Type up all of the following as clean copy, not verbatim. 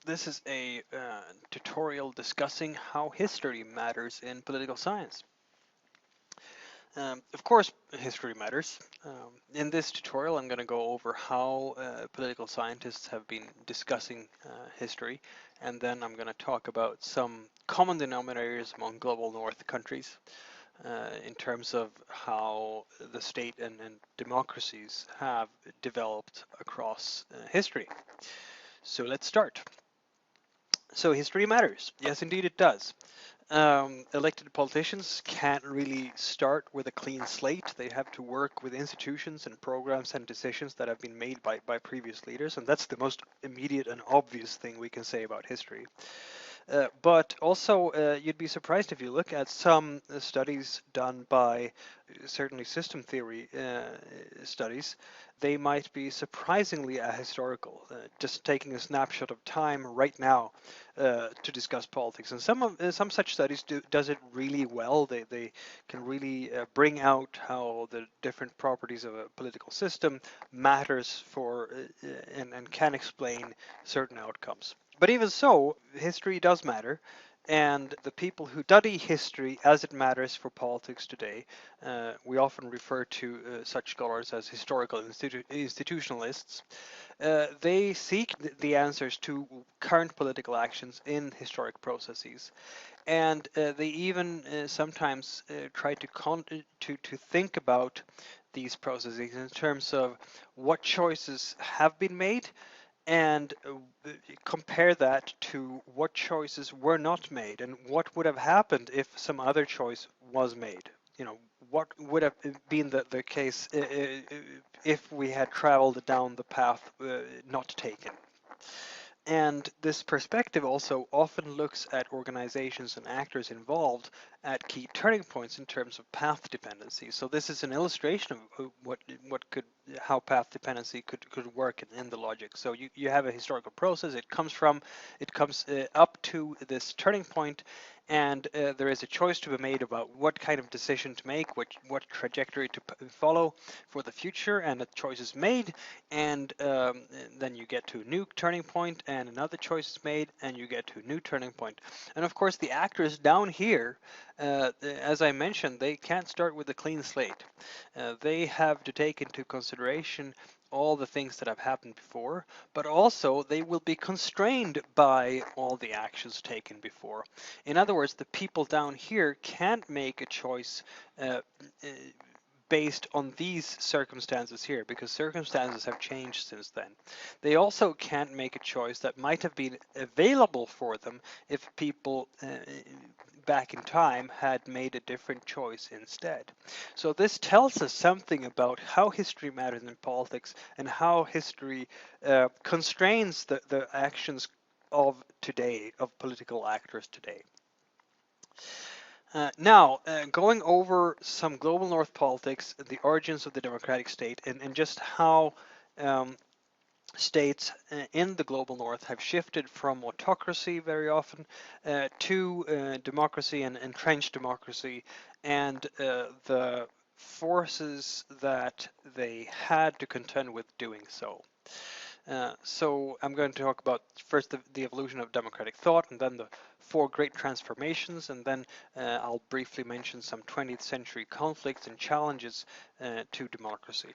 This is a tutorial discussing how history matters in political science. Of course, history matters. In this tutorial, I'm going to go over how political scientists have been discussing history, and then I'm going to talk about some common denominators among global north countries in terms of how the state and democracies have developed across history. So let's start. So history matters. Yes, indeed it does. Elected politicians can't really start with a clean slate. They have to work with institutions and programs and decisions that have been made by previous leaders, and that's the most immediate and obvious thing we can say about history. But also, you'd be surprised if you look at some studies done by certainly system theory studies, they might be surprisingly ahistorical, just taking a snapshot of time right now to discuss politics. And some such studies does it really well. They can really bring out how the different properties of a political system matters for and can explain certain outcomes. But even so, history does matter, and the people who study history as it matters for politics today, we often refer to such scholars as historical institutionalists. They seek the answers to current political actions in historic processes, and they even sometimes try to think about these processes in terms of what choices have been made and compare that to what choices were not made and what would have happened if some other choice was made. You know, what would have been the case if we had traveled down the path not taken. And this perspective also often looks at organizations and actors involved at key turning points in terms of path dependency. So this is an illustration of what could how path dependency could work in the logic. So you have a historical process. It comes up to this turning point, and there is a choice to be made about what kind of decision to make, what trajectory to follow for the future, and a choice is made, and then you get to a new turning point, and another choice is made, and you get to a new turning point. And of course, the actors down here, as I mentioned, they can't start with a clean slate. They have to take into consideration all the things that have happened before, but also they will be constrained by all the actions taken before. In other words, the people down here can't make a choice uh, based on these circumstances here, because circumstances have changed since then. They also can't make a choice that might have been available for them if people back in time had made a different choice instead. So this tells us something about how history matters in politics and how history constrains the actions of today, of political actors today. Now, going over some global north politics, the origins of the democratic state, and just how um, states in the global north have shifted from autocracy very often to democracy and entrenched democracy, and the forces that they had to contend with doing so. So I'm going to talk about first the evolution of democratic thought, and then the four great transformations, and then I'll briefly mention some 20th century conflicts and challenges to democracy.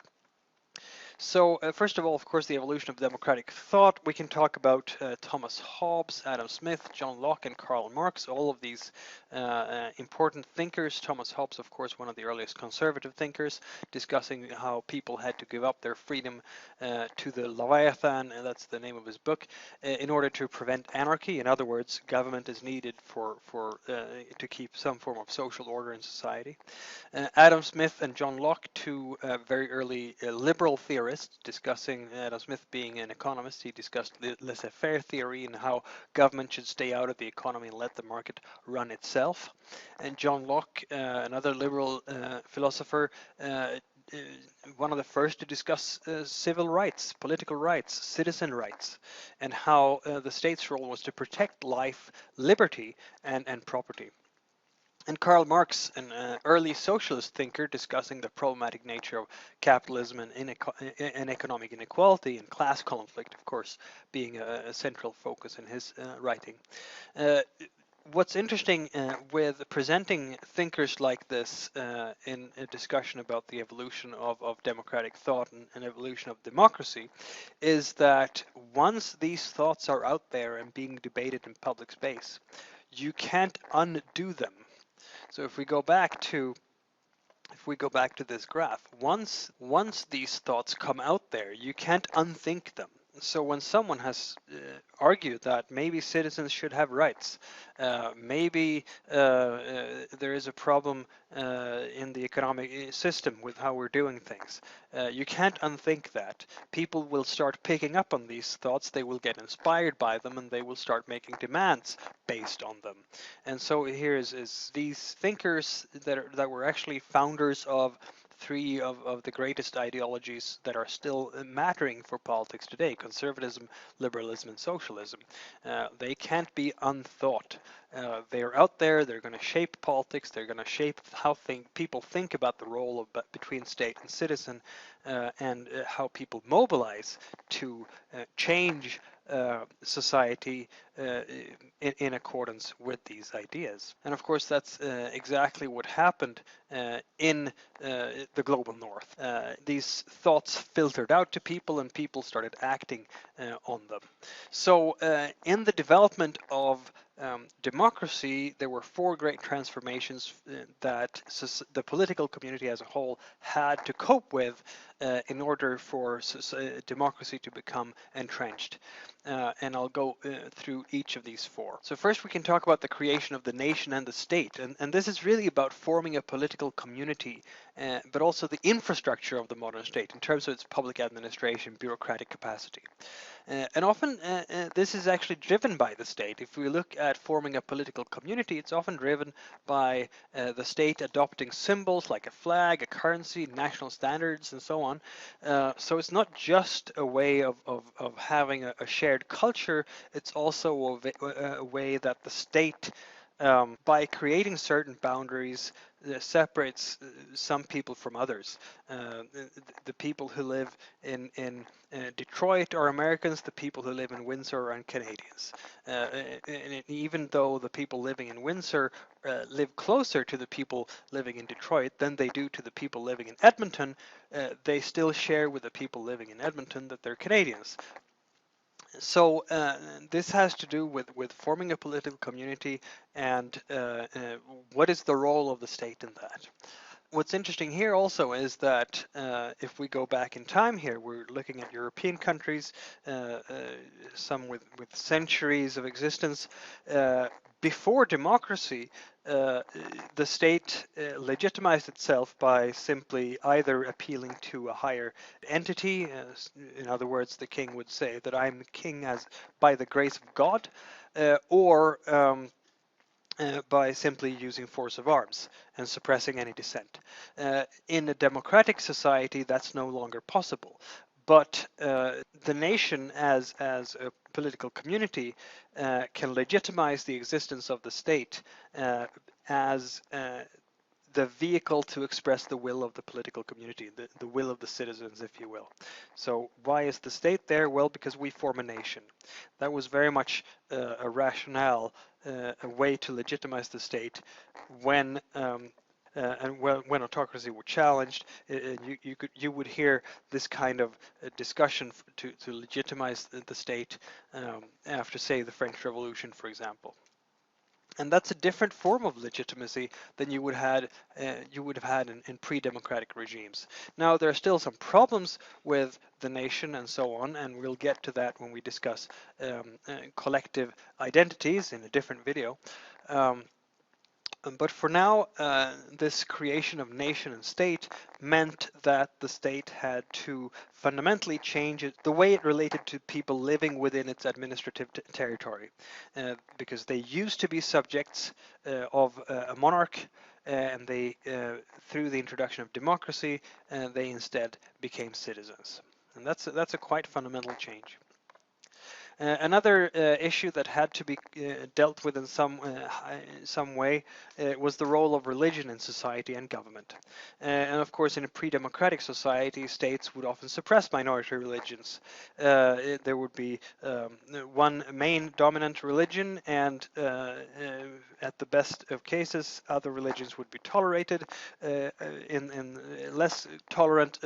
So first of all, of course, the evolution of democratic thought. We can talk about Thomas Hobbes, Adam Smith, John Locke, and Karl Marx, all of these important thinkers. Thomas Hobbes, of course, one of the earliest conservative thinkers, discussing how people had to give up their freedom to the Leviathan, and that's the name of his book, in order to prevent anarchy. In other words, government is needed to keep some form of social order in society. Adam Smith and John Locke, two very early liberal theorists, discussing Adam Smith being an economist. He discussed laissez-faire theory and how government should stay out of the economy and let the market run itself. And John Locke, another liberal philosopher, one of the first to discuss civil rights, political rights, citizen rights, and how the state's role was to protect life, liberty, and property. And Karl Marx, an early socialist thinker discussing the problematic nature of capitalism and economic inequality and class conflict, of course, being a central focus in his writing. Uh, what's interesting with presenting thinkers like this in a discussion about the evolution of democratic thought and evolution of democracy is that once these thoughts are out there and being debated in public space, you can't undo them. So if we go back to this graph, once these thoughts come out there, you can't unthink them. So when someone has argued that maybe citizens should have rights, maybe there is a problem in the economic system with how we're doing things, you can't unthink that. People will start picking up on these thoughts, they will get inspired by them, and they will start making demands based on them. And so here is these thinkers that were actually founders of three of the greatest ideologies that are still mattering for politics today: conservatism, liberalism, and socialism. They can't be unthought. They're out there, they're going to shape politics, they're going to shape how people think about the role of between state and citizen, and how people mobilize to change society in accordance with these ideas. And of course, that's exactly what happened in the global north. These thoughts filtered out to people, and people started acting on them. So in the development of democracy, there were four great transformations that the political community as a whole had to cope with in order for democracy to become entrenched. And I'll go through each of these four. So first we can talk about the creation of the nation and the state. And this is really about forming a political community, but also the infrastructure of the modern state in terms of its public administration, bureaucratic capacity. And often this is actually driven by the state. If we look at forming a political community, it's often driven by the state adopting symbols like a flag, a currency, national standards, and so on. So it's not just a way of having a shared culture, it's also a way that the state, by creating certain boundaries, separates some people from others. The people who live in Detroit are Americans, the people who live in Windsor are Canadians. And even though the people living in Windsor live closer to the people living in Detroit than they do to the people living in Edmonton, they still share with the people living in Edmonton that they're Canadians. So this has to do with forming a political community and what is the role of the state in that. What's interesting here also is that if we go back in time here, we're looking at European countries, some with centuries of existence. Before democracy, the state legitimized itself by simply either appealing to a higher entity, in other words, the king would say that I'm king as by the grace of God, or by simply using force of arms and suppressing any dissent. In a democratic society, that's no longer possible. But the nation as a political community can legitimize the existence of the state as the vehicle to express the will of the political community, the will of the citizens, if you will. So why is the state there? Well, because we form a nation. That was very much a rationale, a way to legitimize the state when and when autocracy were challenged. You would hear this kind of discussion to legitimize the state after, say, the French Revolution, for example. And that's a different form of legitimacy than you would have had in pre-democratic regimes. Now, there are still some problems with the nation and so on, and we'll get to that when we discuss collective identities in a different video. But for now, this creation of nation and state meant that the state had to fundamentally change the way it related to people living within its administrative territory, because they used to be subjects of a monarch, and they, through the introduction of democracy, they instead became citizens. And that's a quite fundamental change. Another issue that had to be dealt with in some way was the role of religion in society and government. And of course, in a pre-democratic society, states would often suppress minority religions. There would be one main dominant religion, and at the best of cases, other religions would be tolerated. In less tolerant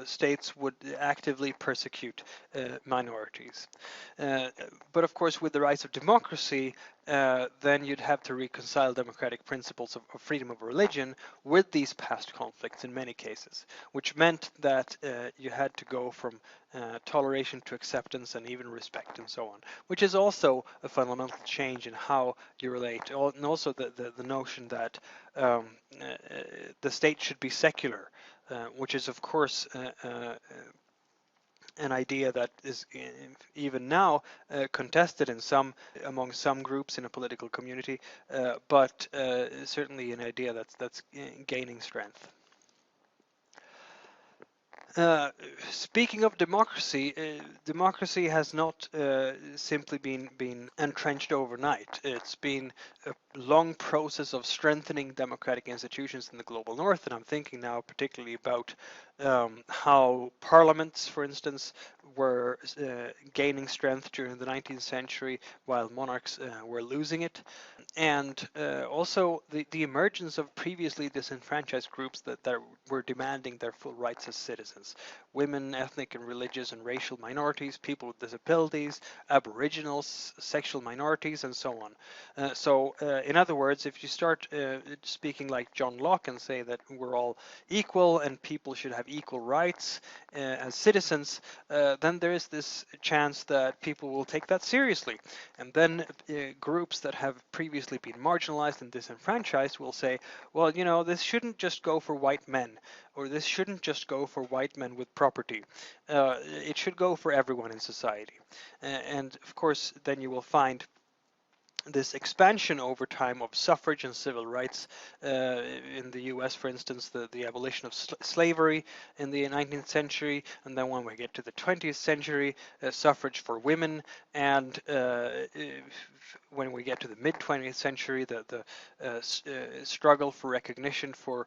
states would actively persecute minorities. But of course, with the rise of democracy, then you'd have to reconcile democratic principles of freedom of religion with these past conflicts in many cases, which meant that you had to go from toleration to acceptance and even respect and so on, which is also a fundamental change in how you relate, and also the notion that the state should be secular, which is of course an idea that is even now contested in among some groups in a political community, but certainly an idea that's gaining strength. Speaking of democracy, democracy has not simply been entrenched overnight. It's been a long process of strengthening democratic institutions in the global north, and I'm thinking now particularly about how parliaments, for instance, were gaining strength during the 19th century while monarchs were losing it. And also the emergence of previously disenfranchised groups that were demanding their full rights as citizens. Women, ethnic and religious and racial minorities, people with disabilities, aboriginals, sexual minorities, and so on. So in other words, if you start speaking like John Locke and say that we're all equal and people should have equal rights as citizens, then there is this chance that people will take that seriously. And then groups that have previously been marginalized and disenfranchised will say, well, you know, this shouldn't just go for white men, or this shouldn't just go for white men with property. It should go for everyone in society. And of course, then you will find this expansion over time of suffrage and civil rights in the US, for instance, the abolition of slavery in the 19th century, and then when we get to the 20th century, suffrage for women, and when we get to the mid-20th century, the struggle for recognition for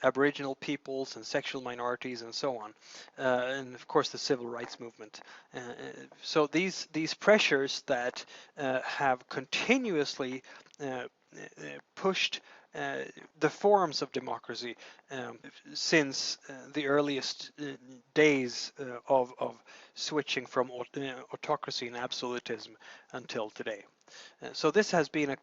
Aboriginal peoples and sexual minorities and so on, and of course the civil rights movement. So these pressures that have continuously pushed the forms of democracy since the earliest days of switching from autocracy and absolutism until today. So this has been a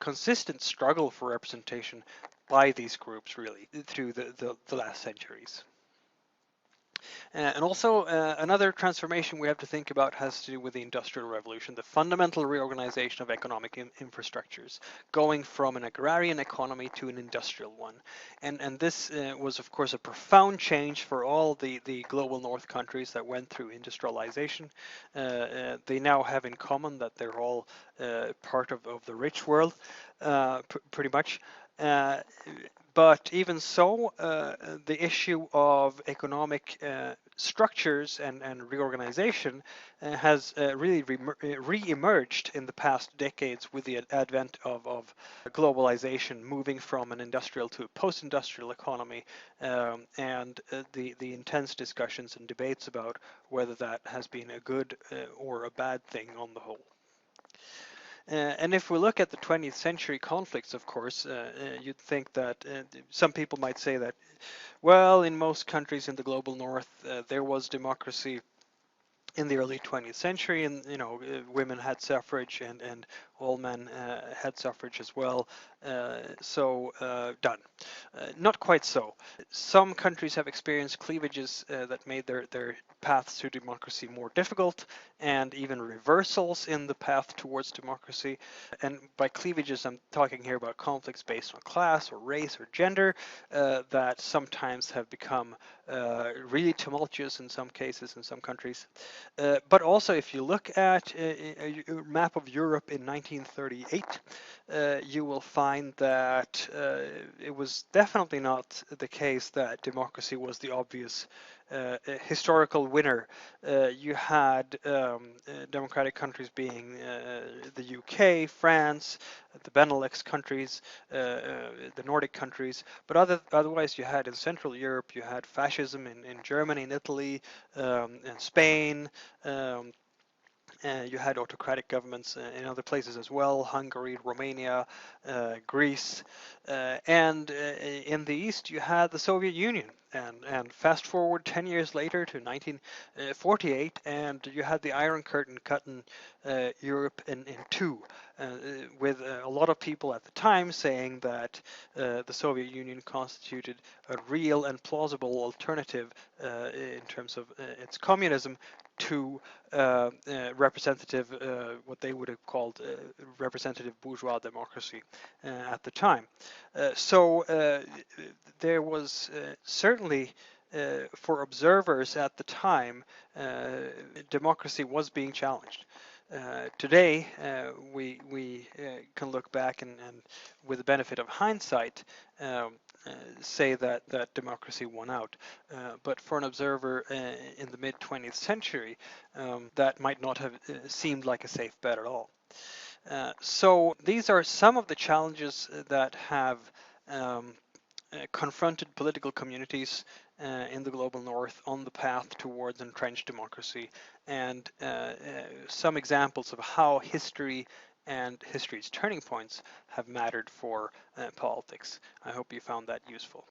consistent struggle for representation by these groups really through the last centuries. And also another transformation we have to think about has to do with the Industrial Revolution, the fundamental reorganization of economic infrastructures, going from an agrarian economy to an industrial one. And this was, of course, a profound change for all the global north countries that went through industrialization. They now have in common that they're all part of the rich world, pretty much. But even so, the issue of economic structures and reorganization has really re-emerged in the past decades with the advent of globalization, moving from an industrial to a post-industrial economy, and the intense discussions and debates about whether that has been a good or a bad thing on the whole. And if we look at the 20th century conflicts, of course, you'd think that some people might say that, well, in most countries in the global north, there was democracy in the early 20th century, and women had suffrage, and all men had suffrage as well. So done. Not quite so. Some countries have experienced cleavages that made their paths to democracy more difficult, and even reversals in the path towards democracy. And by cleavages, I'm talking here about conflicts based on class or race or gender that sometimes have become really tumultuous in some cases in some countries. But also, if you look at a map of Europe in 1938, you will find that it was definitely not the case that democracy was the obvious historical winner. You had democratic countries being the UK, France, the Benelux countries, the Nordic countries, but otherwise you had in Central Europe, you had fascism in Germany, in Italy, in Spain. You had autocratic governments in other places as well, Hungary, Romania, Greece, and in the East you had the Soviet Union. And fast forward 10 years later to 1948, and you had the Iron Curtain cutting Europe in two, with a lot of people at the time saying that the Soviet Union constituted a real and plausible alternative in terms of its communism to representative, what they would have called representative bourgeois democracy at the time. So there was certainly, for observers at the time, democracy was being challenged. Today, we can look back and with the benefit of hindsight, say that democracy won out. But for an observer in the mid 20th century, that might not have seemed like a safe bet at all. So these are some of the challenges that have confronted political communities in the global north on the path towards entrenched democracy, and some examples of how history and history's turning points have mattered for politics. I hope you found that useful.